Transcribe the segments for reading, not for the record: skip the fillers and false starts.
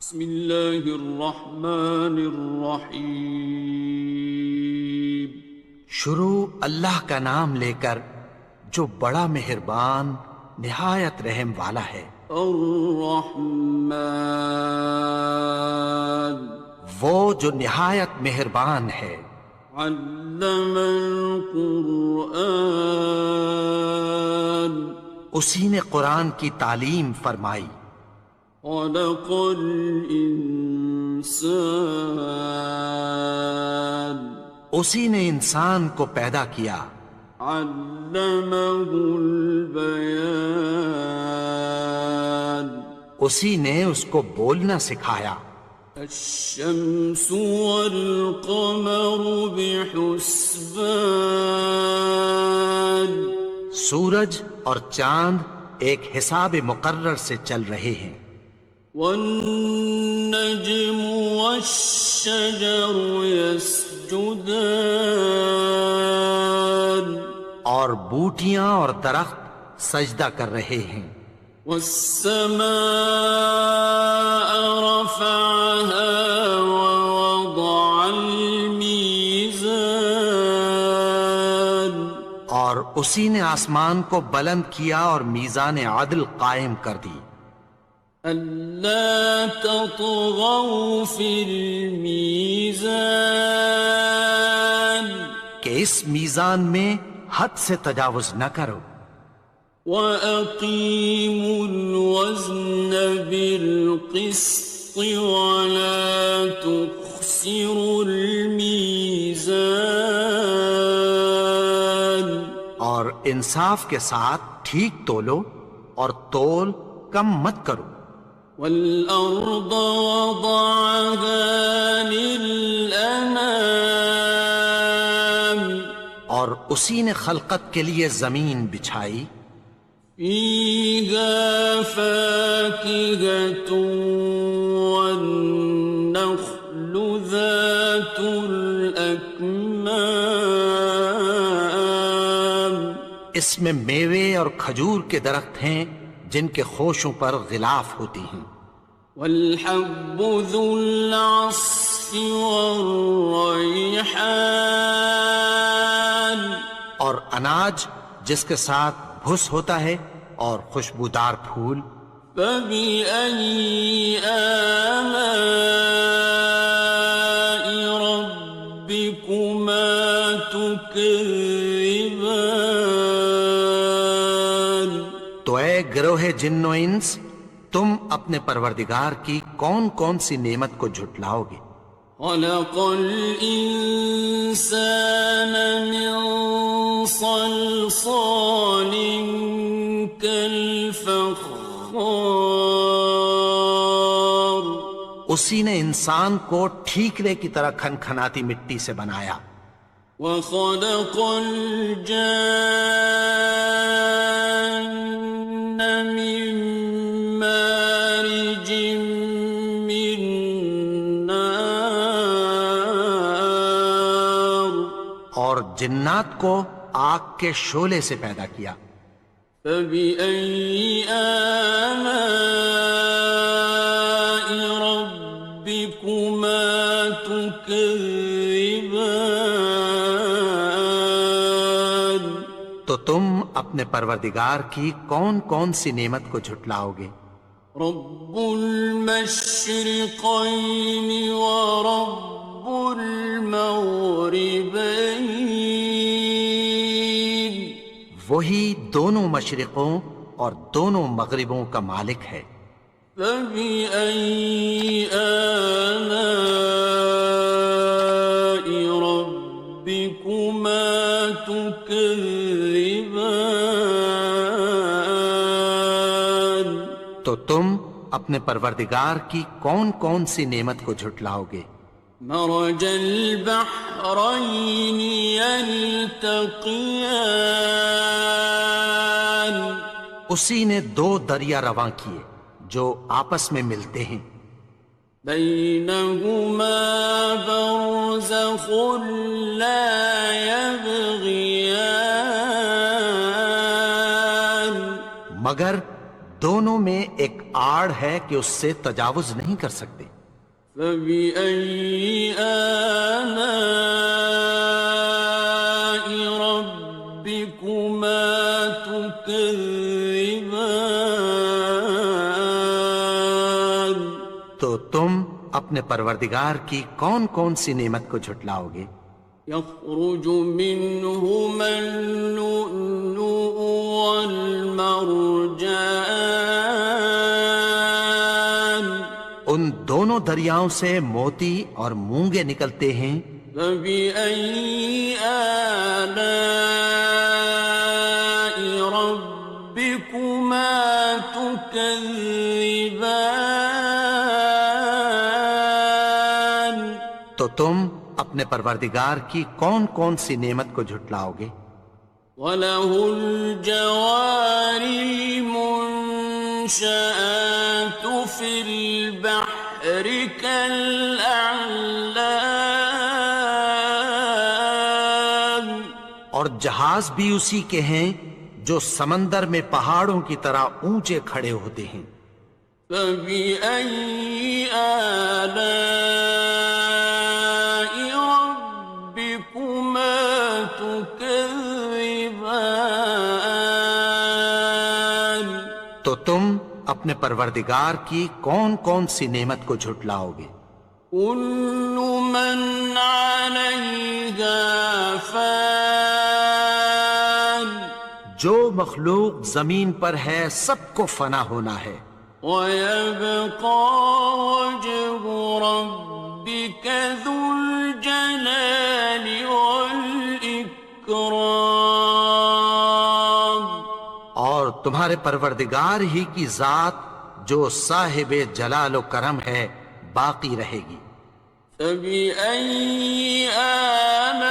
بسم اللہ الرحمن الرحیم۔ شروع اللہ کا نام لے کر جو بڑا مہربان نہایت رحم والا ہے۔ الرحمن، وہ جو نہایت مہربان ہے۔ علم القرآن، اسی نے قرآن کی تعلیم فرمائی۔ خلق الانسان، اسی نے انسان کو پیدا کیا۔ علمہ البیان، اسی نے اس کو بولنا سکھایا۔ الشمس والقمر بحسبان، سورج اور چاند ایک حساب مقرر سے چل رہے ہیں۔ والنجم والشجر يسجدان، اور بوٹیاں اور درخت سجدہ کر رہے ہیں۔ والسماء رفعها ووضع الميزان، اور اسی نے آسمان کو بلند کیا اور میزان عدل قائم کر دی۔ ألا تطغوا في الميزان، کہ اس میزان میں حد سے تجاوز نہ کرو۔ وَأَقِيمُوا الْوَزْنَ بِالْقِسْطِ وَلَا تُخْسِرُوا الْمِيزَانَ، اور انصاف کے ساتھ ٹھیک تولو اور تول کم مت کرو۔ وَالْأَرْضَ وَضَعَهَا لِلْأَنَامِ، اور اسی نے خلقت کے لیے زمین بچھائی۔ فِيهَا فَاكِهَةٌ وَالنَّخْلُ ذَاتُ الْأَكْمَامِ، اس میں میوے اور کھجور کے درخت ہیں جن کے خوشوں پر غلاف ہوتی ہیں۔ وَالْحَبُّ ذُو الْعَصْفِ وَالرَّيْحَانِ، اور اناج جس کے ساتھ بھس ہوتا ہے اور خوشبودار پھول۔ فَبِأَيِّ آلَاءِ رَبِّكُمَا تُكَذِّبَانِ، تو اے گروہ جن و انس، تم اپنے پروردگار کی کون کون سی نعمت کو جھٹلاؤ گے؟ خَلَقَ الْإِنسَانَ مِنْ صَلْصَالٍ كَالْفَخَّارِ، اسی نے انسان کو ٹھیکرے کی طرح کھنکھناتی مٹی سے بنایا۔ وَخَلَقَ الْجَانَّ مِن مَّارِجٍ مِّن نَّارٍ، اور جنات کو آگ کے شعلے سے پیدا کیا۔ فَبِأَيِّ آلَاءِ رَبِّكُمَا تُكَذِّبَانِ، تو تم اپنے پروردگار کی کون کون سی نعمت کو جھٹلاؤ گے؟ رب المشرقين ورب المغربين، وہی دونوں مشرقوں اور دونوں مغربوں کا مالک ہے۔ فبأي آلاء ربكما تكذبان، تو تم اپنے پروردگار کی کون کون سی نعمت کو جھٹلاؤ گے؟ مرج البحرين يلتقيان، اسی نے دو دریا رواں کیے جو آپس میں ملتے ہیں۔ بينهما برزخ لا يبغيان، مگر دونوں میں ایک آڑ ہے کہ اس سے تجاوز نہیں کر سکتے۔ فبأي آلاء ربكما تكذبان؟ تو تم اپنے پروردگار کی کون کون سی نعمت کو جھٹلاؤ گے؟ يخرج منهما اللؤلؤ والمرجان ان دونوں دریاؤں سے موتی اور مونگے نکلتے ہیں۔ فبأي آلاء ربكما تكذبان؟ تو تم اپنے پروردگار کی کون کون سی نعمت کو جھٹلاؤ گے؟ وَلَهُ الْجَوَارِ الْمُنشَآتُ فِي الْبَحْرِ كَالْأَعْلَامِ، اور جہاز بھی اسی کے ہیں جو سمندر میں پہاڑوں کی طرح اونچے کھڑے ہوتے ہیں۔ فَبِأَيِّ آلَاءِ رَبِّكُمَا تُكَذِّبَانِ؟ تو تم اپنے پروردگار کی کون کون سی نعمت کو جھٹلاؤ گے؟ كُلُّ مَنْ عَلَيْهَا فَانٍ، جو مخلوق زمین پر ہے سب کو فنا ہونا ہے۔ وَيَبْقَى وَجْهُ رَبِّكَ ذُو الْجَلَالِ وَالْإِكْرَامِ، اور تمہارے پروردگار ہی کی ذات جو صاحب جلال و کرم ہے باقی رہے گی۔ فَبِأَيِّ آلَاءِ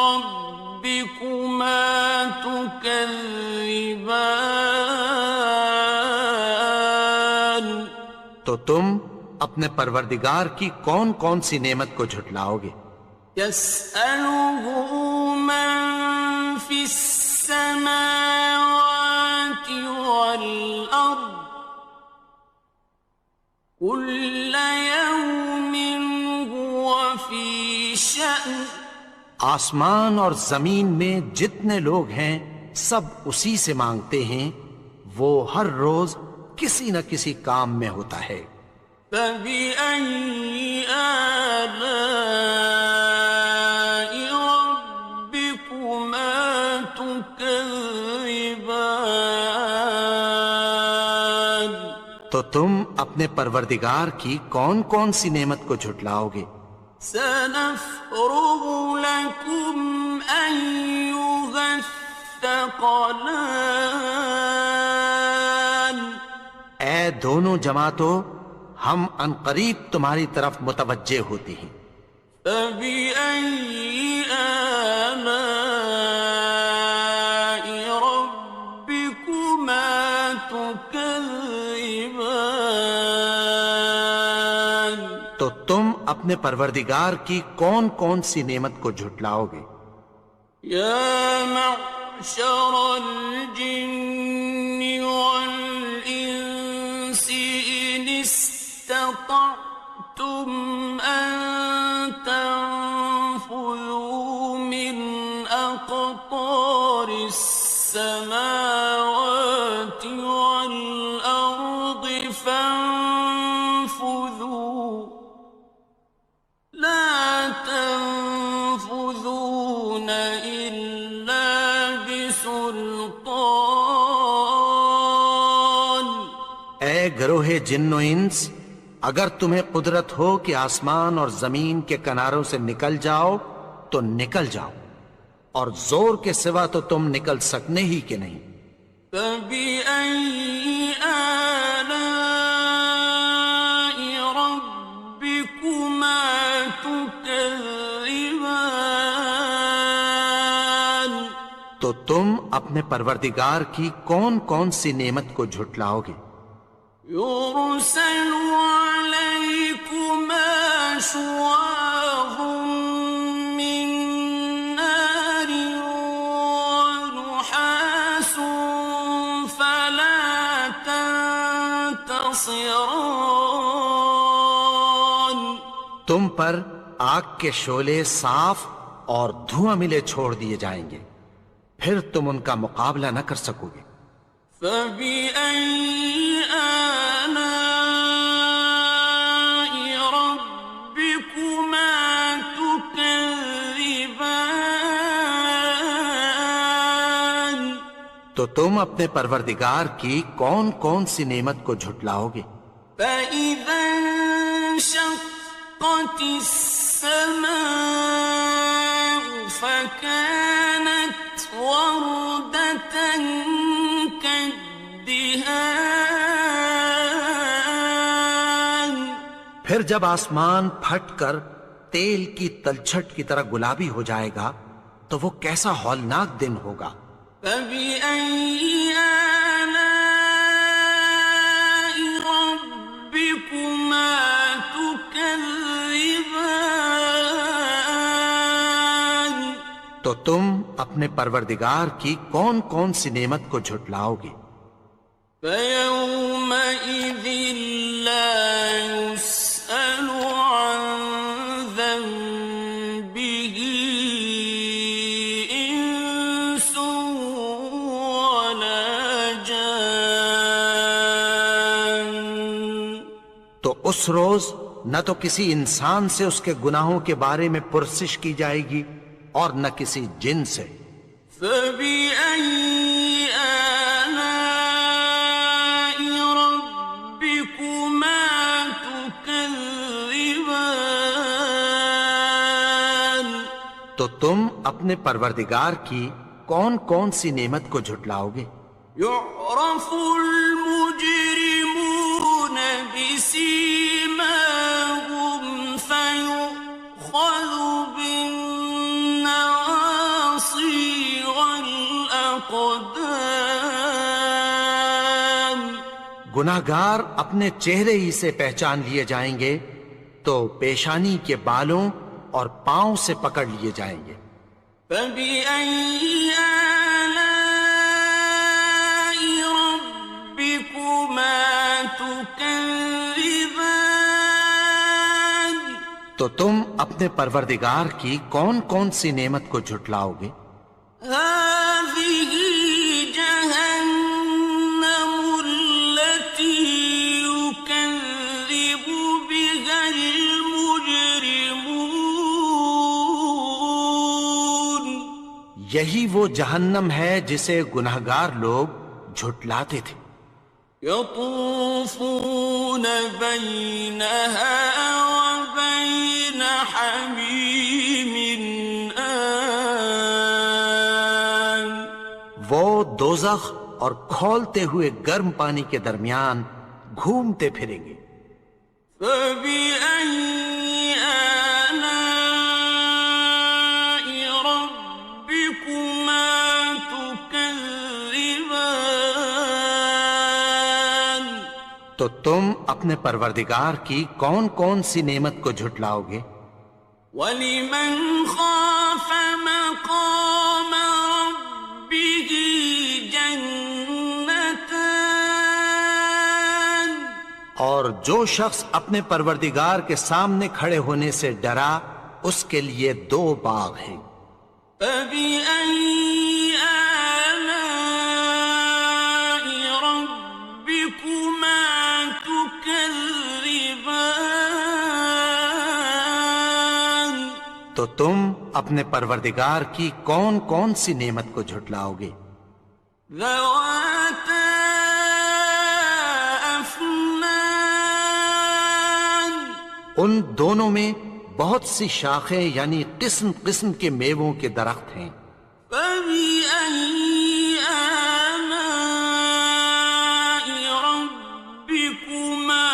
رَبِّكُمَا تُكَذِّبَانِ؟ تو تم اپنے پروردگار کی کون کون سی نعمت کو جھٹلاؤ گے؟ يَسْأَلُهُ مَن فِي السَّمَاوَاتِ وَالْأَرْضِ كُلَّ يَوْمٍ هُوَ فِي شَأْنٍ، آسمان اور زمین میں جتنے لوگ ہیں سب اسی سے مانگتے ہیں، وہ ہر روز کسی نہ کسی کام میں ہوتا ہے۔ فَبِأَيِّ آلَاءِ رَبِّكُمَا تُكَذِّبَانِ؟ تو تم اپنے پروردگار کی کون کون سی نعمت کو جھٹلاؤ گے؟ سَنَفْرُغُ لَكُمْ أَيُّهَ الثَّقَلَانِ؟ اے دونوں جماعتوں، ہم عنقریب تمہاری طرف متوجہ ہوتے ہیں۔ فَبِأَيِّ آلَاءِ رَبِّكُمَا تُكَذِّبَانِ؟ تو تم اپنے پروردگار کی کون کون سی نعمت کو جھٹلاؤ گے؟ يَا مَعْشَرَ الْجِنِّ وَالْإِنسِ إِنِ اسْتَطَعْتُمْ أَن تَنفُذُوا مِنْ أَقْطَارِ السَّمَاوَاتِ وَالْأَرْضِ فَانفُذُوا لَا تَنفُذُونَ إِلَّا بِسُلْطَانٍ۔ اے گروہ جن و انس، اگر تمہیں قدرت ہو کہ آسمان اور زمین کے کناروں سے نکل جاؤ تو نکل جاؤ، اور زور کے سوا تو تم نکل سکنے ہی کہ نہیں۔ فَبِأَيِّ آلَاءِ رَبِّكُمَا تُكَذِّبَانِ؟ تو تم اپنے پروردگار کی کون کون سی نعمت کو جھٹلاؤ گے؟ يُرْسَلُ عَلَيْكُمَا شُوَاظٌ مِّن نَّارٍ وَنُحَاسٌ فَلَا ينتصران تم پر آگ کے شعلے صاف اور دھواں ملے چھوڑ دیے جائیں گے، پھر تم ان کا مقابلہ نہ کر سکو گے۔ فبأي آلاء ربكما تكذبان تو تم اپنے پروردگار کی کون کون سی نعمت کو جھٹلاؤ گے؟ فإذا انشقت السماء فكانت وردة كالدهان پھر جب آسمان پھٹ کر تیل کی تلچھٹ کی طرح گلابی ہو جائے گا تو وہ کیسا ہولناک دن ہوگا۔ فبأي آلاء ربكما تكذبان تو تم اپنے پروردگار کی کون کون سی نعمت کو جھٹلاؤ گے؟ فيومئذ لا يسأل عن ذنبه إنس ولا جان تو اس روز نہ تو کسی انسان سے اس کے گناہوں کے بارے میں پرسش کی جائے گی اور نہ کسی جن سے۔ فبأي آلاء ربكما تكذبان تو تم اپنے پروردگار کی کون کون سی نعمت کو جھٹلاؤ گے؟ يعرف المجرمون بسيماهم فيؤخذ بالنواصي والأقدام گناہگار اپنے چہرے ہی سے پہچان لیے جائیں گے تو پیشانی کے بالوں اور پاؤں سے پکڑ لیے جائیں گے۔ فبأي آلاء ربكما تكذبان تو تم اپنے پروردگار کی کون کون سی نعمت کو جھٹلاؤ گے؟ هذه جهنم التي يكذب بها المجرمون یہی وہ جہنم ہے جسے گناہگار لوگ جھٹلاتے تھے۔ يطوفون بينها وبين حميم آن وہ دوزخ اور کھولتے ہوئے گرم پانی کے درمیان گھومتے پھریں گے۔ فبأي آلاء ربكما تكذبان تو تم اپنے پروردگار کی کون کون سی نعمت کو جھٹلاؤ گے؟ وَلِمَنْ خَافَ مَقَامَ رَبِّهِ جَنَّتَانِ اور جو شخص اپنے پروردگار کے سامنے کھڑے ہونے سے ڈرا اس کے لیے دو باغ ہیں۔ فَبِأَيِّ آلَاءِ رَبِّكُمَا تُكَذِّبَانِ تو تم اپنے پروردگار کی کون کون سی نعمت کو جھٹلاؤ گے؟ ذَوَاتَا أَفْنَانٍ ان دونوں میں بہت سی شاخیں یعنی قسم قسم کے میووں کے درخت ہیں۔ فَبِأَيِّ آلَاءِ رَبِّكُمَا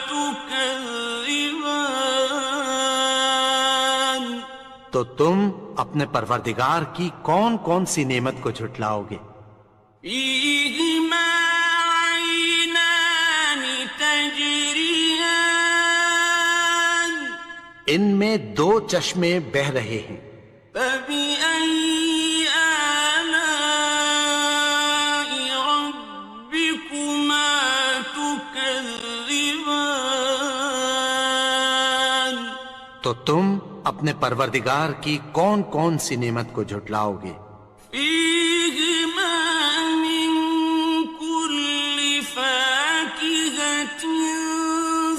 تُكَذِّبَانِ تو تم اپنے پروردگار کی کون کون سی نعمت کو جھٹلاؤ گے؟ فِيهِمَا عَيْنَانِ تَجْرِيَانِ ان میں دو چشمے بہہ رہے ہیں۔ فَبِأَيِّ آلَاءِ رَبِّكُمَا تُكَذِّبَانِ تو تم اپنے پروردگار کی کون کون سی نعمت کو جھٹلاؤ گے؟ فيهما من كل فاكهة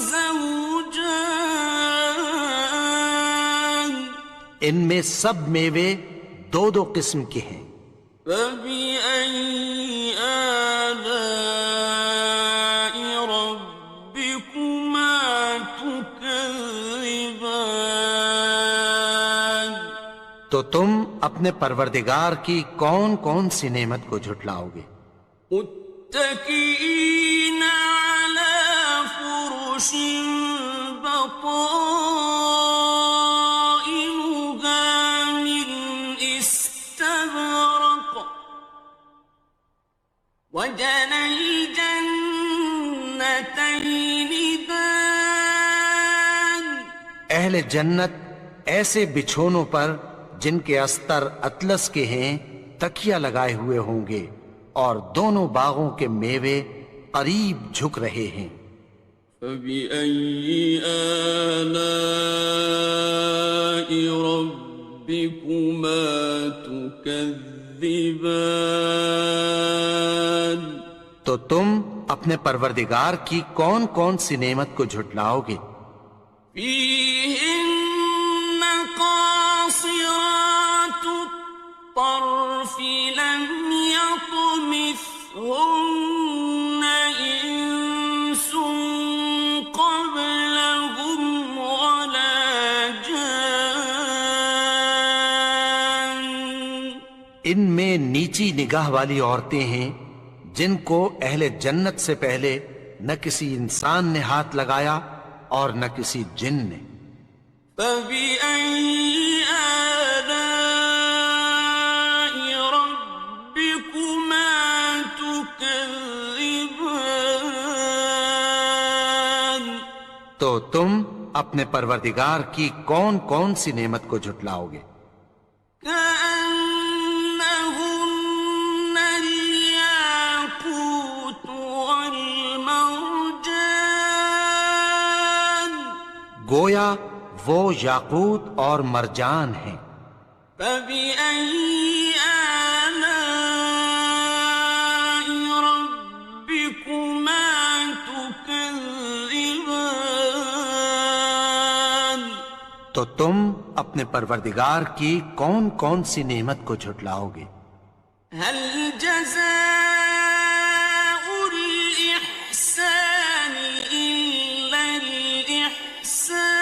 زوجان ان میں سب میوے دو دو قسم کے ہیں۔ فبأي آلاء ربكما تكذبان تو تم اپنے پروردگار کی کون کون سی نعمت کو جھٹلاؤ گے؟ متكئين على فرش بطائنها من استبرق وجنى الجنتين دان اہل جنت ایسے بچھونوں پر جن کے استر اطلس کے ہیں تکیہ لگائے ہوئے ہوں گے، اور دونوں باغوں کے میوے قریب جھک رہے ہیں۔ فبأي آلاء ربكما تكذبان تو تم اپنے پروردگار کی کون کون سی نعمت کو جھٹلاؤ گے؟ فيهن قاصرات الطرف لم يطمثهن إنس قبلهم ولا جان ان میں نیچی نگاہ والی عورتیں ہیں جن کو اہل جنت سے پہلے نہ کسی انسان نے ہاتھ لگایا اور نہ کسی جن نے۔ فبأي آلاء ربكما تكذبان تو تم اپنے پروردگار کی کون کون سی نعمت کو جھٹلاؤ گے؟ كأنهن الياقوت والمرجان گویا وہ یاقوت اور مرجان ہیں۔ فبأي آلاء ربكما تكذبان تو تم اپنے پروردگار کی کون کون سی نعمت کو جھٹلاؤ گے؟ هل جزاء الإحسان إلا الإحسان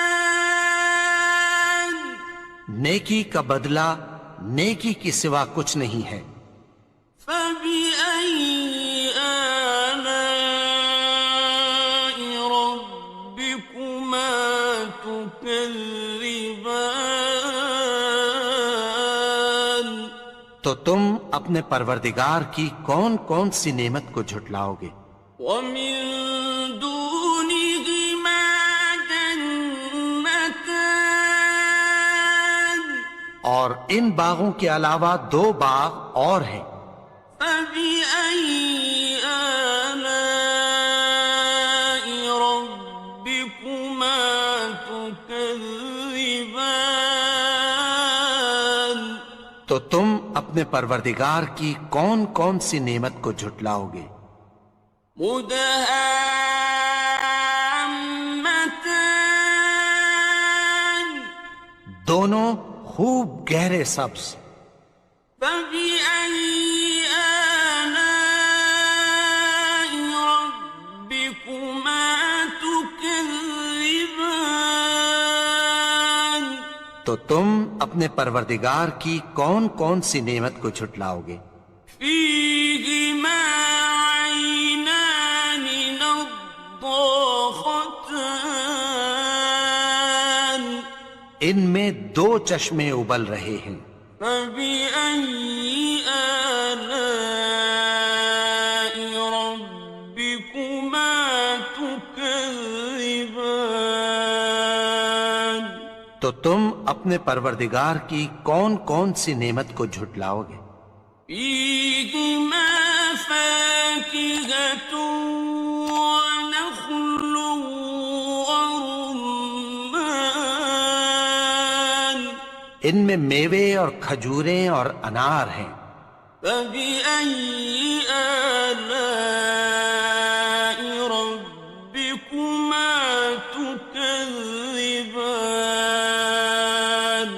نیکی کا بدلہ نیکی کی سوا کچھ نہیں ہے۔ فبأي آلاء ربكما تكذبان تو تم اپنے پروردگار کی کون کون سی نعمت کو جھٹلاؤ گے؟ ومن دونهما جنتان اور ان باغوں کے علاوہ دو باغ اور ہیں۔ فبأي آلاء ربكما تكذبان تو تم اپنے پروردگار کی کون کون سی نعمت کو جھٹلاؤ گے؟ مدهامتان دونوں خوب گہرے سبز۔ فبأي آلاء ربكما تكذبان تو تم اپنے پروردگار کی کون کون سی نعمت کو جھٹلاؤ گے؟ فيهما عينان نضاختان ان میں دو چشمے ابل رہے ہیں۔ فبأي آلاء ربكما تكذبان تو تم اپنے پروردگار کی کون کون سی نعمت کو جھٹلاؤ گے؟ فيهما فاكهة ونخل ورمان ان میں میوے اور کھجوریں اور انار ہیں۔ فبأي آلاء ربكما تكذبان؟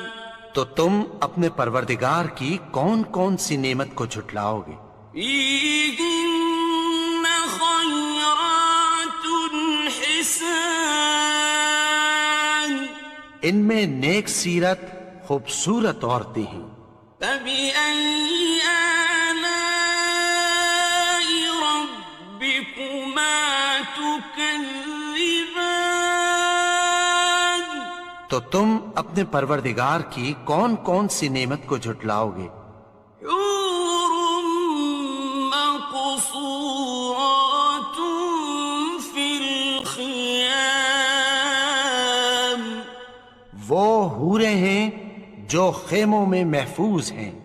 تو تم اپنے پروردگار کی کون کون سی نعمت کو جھٹلاؤ گے؟ فيهن خيرات حسان، ان میں نیک سیرت خوبصورت عورتیں ہیں۔ فبأي آلاء ربكما تكذبان؟ تو تم اپنے پروردگار کی کون کون سی نعمت کو جھٹلاؤ گے؟ حور مقصورات في الخيام، وہ حوریں ہیں جو خیموں میں محفوظ ہیں۔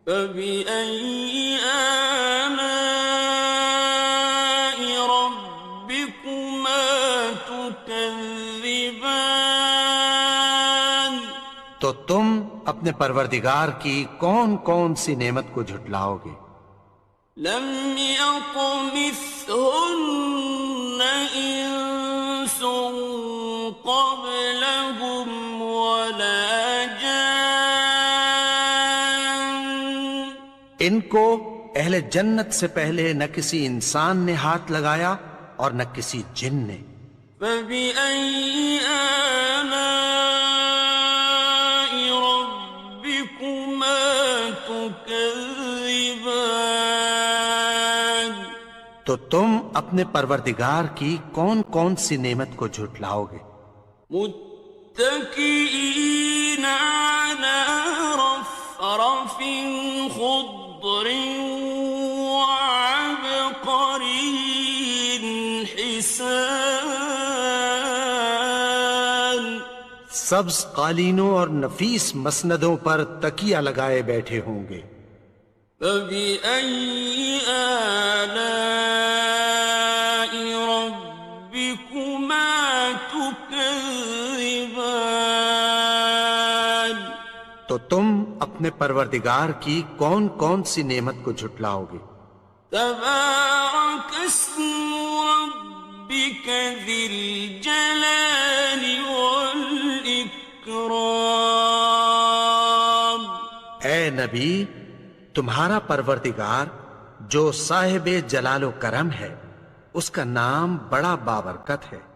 فبأي آلاء ربكما تكذبان؟ تو تم اپنے پروردگار کی کون کون سی نعمت کو جھٹلاؤ گے؟ لم يطمثهن إنس قبلهم ولا جان، ان کو اہل جنت سے پہلے نہ کسی انسان نے ہاتھ لگایا اور نہ کسی جن نے۔ فبأي آلاء ربكما تكذبان؟ تو تم اپنے پروردگار کی کون کون سی نعمت کو جھٹلاؤ گے؟ متكئين على رفرف خضر وعبقري حسان، سبز قالینوں اور نفیس مسندوں پر تکیہ لگائے بیٹھے ہوں گے۔ فبأي آلاء ربكما تكذبان؟ تو تم اپنے پروردگار کی کون کون سی نعمت کو جھٹلاؤ گے؟ تبارك اسم ربك ذي الجلال والإكرام۔ اے نبی، تمہارا پروردگار جو صاحب جلال و کرم ہے، اس کا نام بڑا بابرکت ہے۔